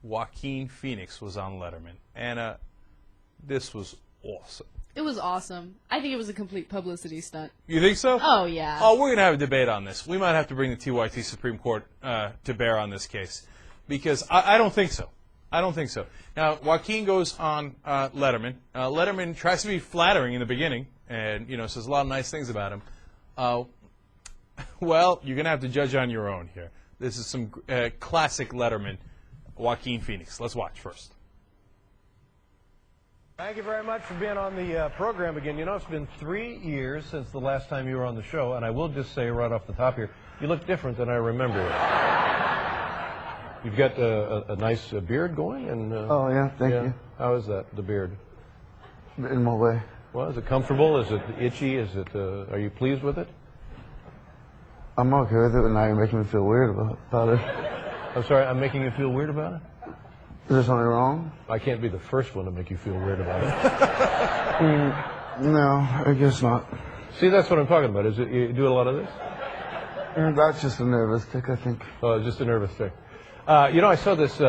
Joaquin Phoenix was on Letterman. Anna, this was awesome. It was awesome. I think it was a complete publicity stunt. You think so? Oh, yeah. Oh, we're going to have a debate on this. We might have to bring the TYT Supreme Court to bear on this case. Because I don't think so. I don't think so. Now, Joaquin goes on Letterman. Letterman tries to be flattering in the beginning and, says a lot of nice things about him. Well, you're going to have to judge on your own here. This is some classic Letterman, Joaquin Phoenix. Let's watch first. Thank you very much for being on the program again. It's been 3 years since the last time you were on the show, and I will just say right off the top here, you look different than I remember you. You've got a nice beard going, and oh yeah, thank you. How is that, the beard? In my way. Well, is it comfortable? Is it itchy? Is it? Are you pleased with it? I'm okay with it, but now you're making me feel weird about it. I'm sorry, I'm making you feel weird about it? Is there something wrong? I can't be the first one to make you feel weird about it. No, I guess not. See, that's what I'm talking about. Is it you do a lot of this? That's just a nervous tick, I think. Oh, just a nervous tick. I saw this.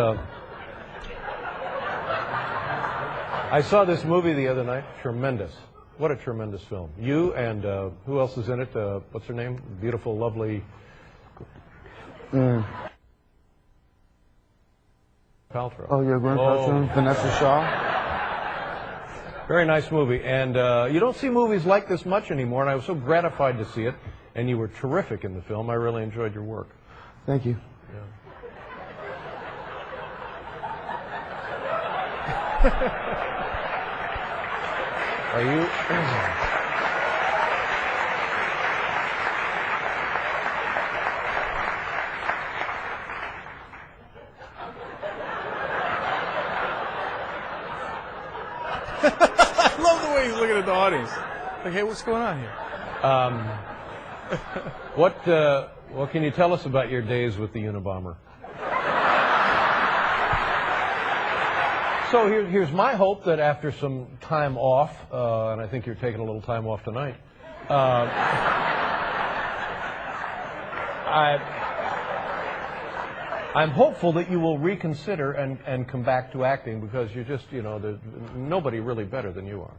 I saw this movie the other night. Tremendous. What a tremendous film. You and who else is in it? What's her name? Beautiful, lovely. Paltrow. Oh, your grandpa, Vanessa Shaw. Very nice movie, and you don't see movies like this much anymore. And I was so gratified to see it. And you were terrific in the film. I really enjoyed your work. Thank you. Yeah. Are you? I love the way he's looking at the audience. Like, hey, what's going on here? What can you tell us about your days with the Unabomber? So here's my hope that after some time off, and I think you're taking a little time off tonight, I'm hopeful that you will reconsider and come back to acting, because you're just, there's nobody really better than you are.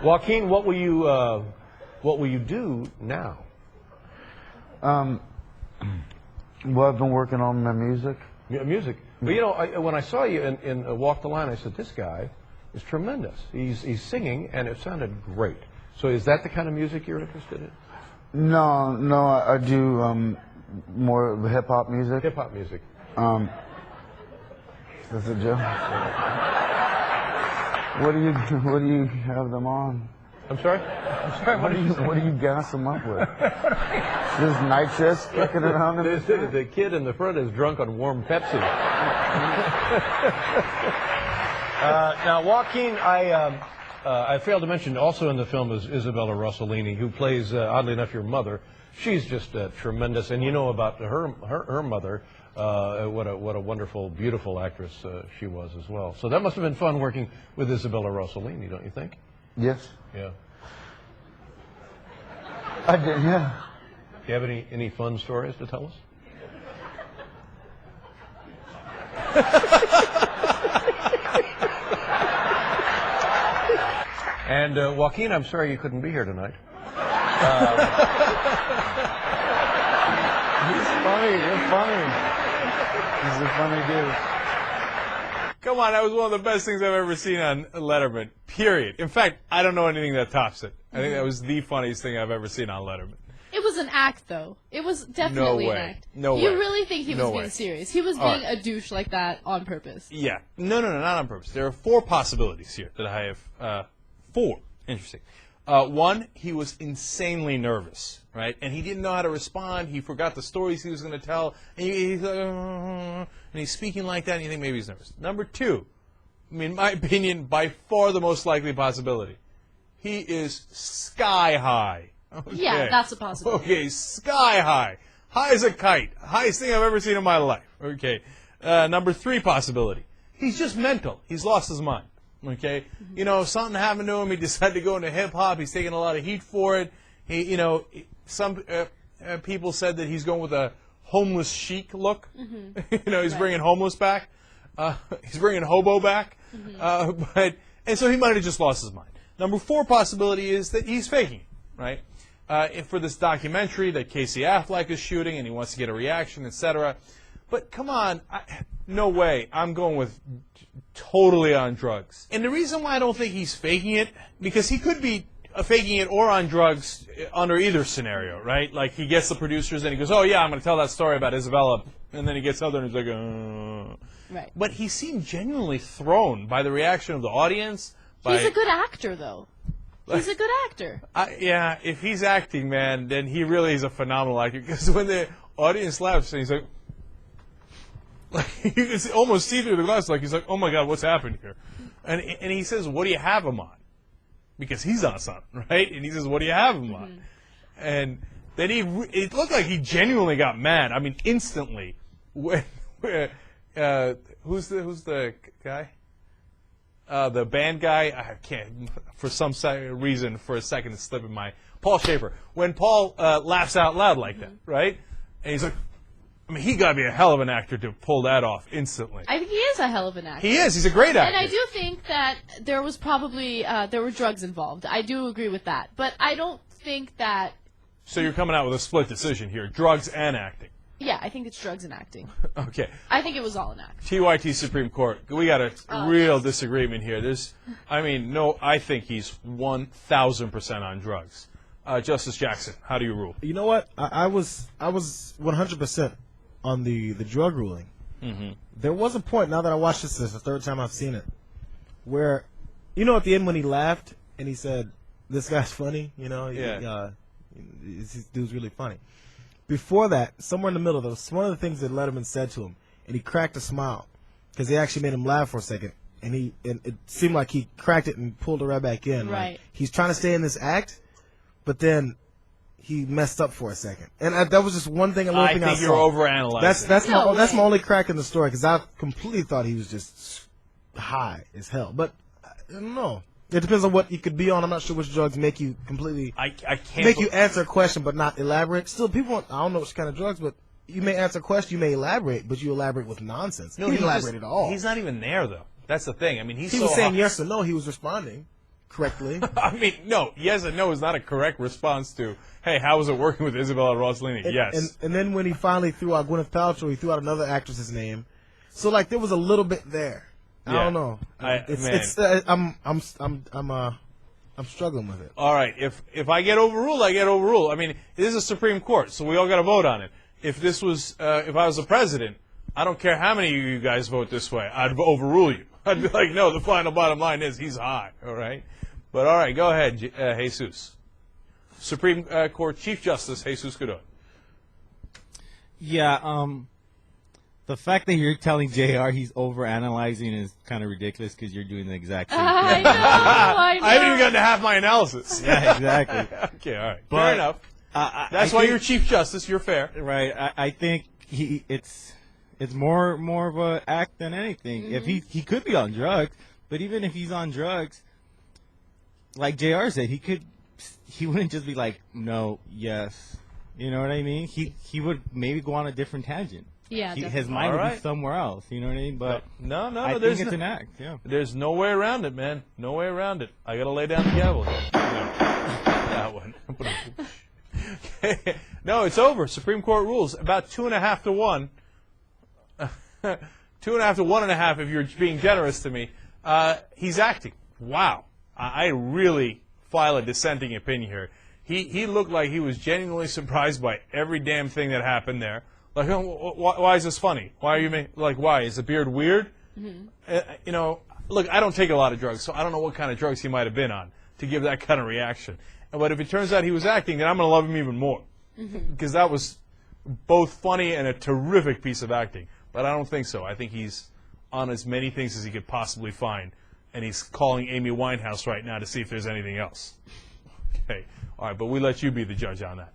Joaquin, what will you do now? Well, I've been working on my music. Yeah, music. But when I saw you in Walk the Line, I said, this guy is tremendous. He's singing, and it sounded great. So is that the kind of music you're interested in? No, I do more hip hop music. Hip hop music. That's a joke. What do you have them on? I'm sorry? What do you gas them up with? This night shift kicking around in the kid in the front is drunk on warm Pepsi. Now, Joaquin, I failed to mention also in the film is Isabella Rossellini, who plays, oddly enough, your mother. She's just tremendous, and you know about her mother. What a wonderful, beautiful actress she was as well. So that must have been fun working with Isabella Rossellini, don't you think? Yes. Yeah. I did, yeah. Do you have any fun stories to tell us? And Joaquin, I'm sorry you couldn't be here tonight. He's funny. You're funny. He's a funny dude. Come on, that was one of the best things I've ever seen on Letterman, period. In fact, I don't know anything that tops it. I think that was the funniest thing I've ever seen on Letterman. It was an act, though. It was definitely an act. No way. You really think he was No being way. serious? He was being a douche like that on purpose. Yeah. No, not on purpose. There are 4 possibilities here that I have. 4. Interesting. One, he was insanely nervous, right? And he didn't know how to respond. He forgot the stories he was going to tell. And he's like, and he's speaking like that, and you think maybe he's nervous. Number 2, in my opinion, by far the most likely possibility, he is sky high. Okay. Yeah, that's a possibility. Okay, sky high. High as a kite. Highest thing I've ever seen in my life. Okay. Number 3 possibility, he's just mental. He's lost his mind. Okay, something happened to him. He decided to go into hip hop. He's taking a lot of heat for it. Some people said that he's going with a homeless chic look. You know, he's bringing homeless back. He's bringing hobo back. And so he might have just lost his mind. Number 4 possibility is that he's faking it, right? For this documentary that Casey Affleck is shooting, and he wants to get a reaction, etc. But come on, no way. I'm going with totally on drugs. And the reason why I don't think he's faking it, because he could be faking it or on drugs under either scenario, right? Like he gets the producers and he goes, oh yeah, I'm going to tell that story about Isabella. And then he gets out there and he's like, Right. But he seemed genuinely thrown by the reaction of the audience. He's a good actor, though. He's a good actor. Yeah, if he's acting, man, then he really is a phenomenal actor. Because when the audience laughs, and he's like you can almost see through the glass, like he's like, oh my God, what's happened here? And he says, what do you have him on? Because he's on something, right? And he says, what do you have him on? And then it looked like he genuinely got mad. I mean, instantly. When, who's the guy? The band guy, I can't, for some reason, for a second, it's slipping my, Paul Schaefer. When Paul laughs out loud like that, right? And he's like, I mean, he got to be a hell of an actor to pull that off instantly. I think he is a hell of an actor. He is. He's a great actor. And I do think that there was probably, there were drugs involved. I do agree with that. But I don't think that... So you're coming out with a split decision here, drugs and acting. Yeah, I think it's drugs and acting. Okay. I think it was all an act. TYT Supreme Court. We got a real disagreement here. I think he's 1,000% on drugs. Justice Jackson, how do you rule? You know what? I was 100% on the drug ruling. There was a point, now that I watched this the third time I've seen it, where, you know, at the end when he laughed and he said, this guy's funny, you know? This dude's really funny. Before that, somewhere in the middle, there was one of the things that Letterman said to him, and he cracked a smile because he actually made him laugh for a second, and it seemed like he cracked it and pulled it right back in. Right. Like he's trying to stay in this act, but then he messed up for a second, and that was just one thing. I think you're overanalyzing. That's my only crack in the story because I completely thought he was just high as hell. But I don't know. It depends on what you could be on. I'm not sure which drugs make you completely make you answer a question but not elaborate. Still, people, I don't know which kind of drugs, but you may answer a question, you may elaborate, but you elaborate with nonsense. No, he didn't elaborate at all. He's not even there, though. That's the thing. I mean, he was saying yes or no. He was responding correctly. I mean, no, yes and no is not a correct response to, hey, how was it working with Isabella Rossellini? Yes. And then when he finally threw out Gwyneth Paltrow, he threw out another actress's name. So like there was a little bit there. I don't know. I'm struggling with it. All right. If I get overruled, I get overruled. I mean, this is a Supreme Court, so we all got to vote on it. If this was, if I was the president, I don't care how many of you guys vote this way. I'd overrule you. I'd be like, no, the final bottom line is he's high. All right. But all right, go ahead, Jesus. Supreme Court Chief Justice Jesus Godoy. Yeah. The fact that you're telling JR he's overanalyzing is kind of ridiculous because you're doing the exact same thing. I know. I haven't even gotten to half my analysis. Yeah, exactly. Okay, all right. But, fair enough. That's why you're Chief Justice. You're fair. Right. I think it's more of an act than anything. Mm-hmm. If he could be on drugs, but even if he's on drugs, like JR said, he wouldn't just be like, no, yes. You know what I mean? He would maybe go on a different tangent. Yeah, his mind would be somewhere else. You know what I mean? But no, I think it's an act. Yeah. There's no way around it, man. No way around it. I gotta lay down the gavel. That one. No, it's over. Supreme Court rules about 2.5 to 1. 2.5 to 1.5 if you're being generous to me. He's acting. Wow. I really file a dissenting opinion here. He looked like he was genuinely surprised by every damn thing that happened there. Like, why is this funny? Why are you why? Is the beard weird? You know, look, I don't take a lot of drugs, so I don't know what kind of drugs he might have been on to give that kind of reaction. But if it turns out he was acting, then I'm going to love him even more. Because that was both funny and a terrific piece of acting. But I don't think so. I think he's on as many things as he could possibly find. And he's calling Amy Winehouse right now to see if there's anything else. Okay. All right, but we let you be the judge on that.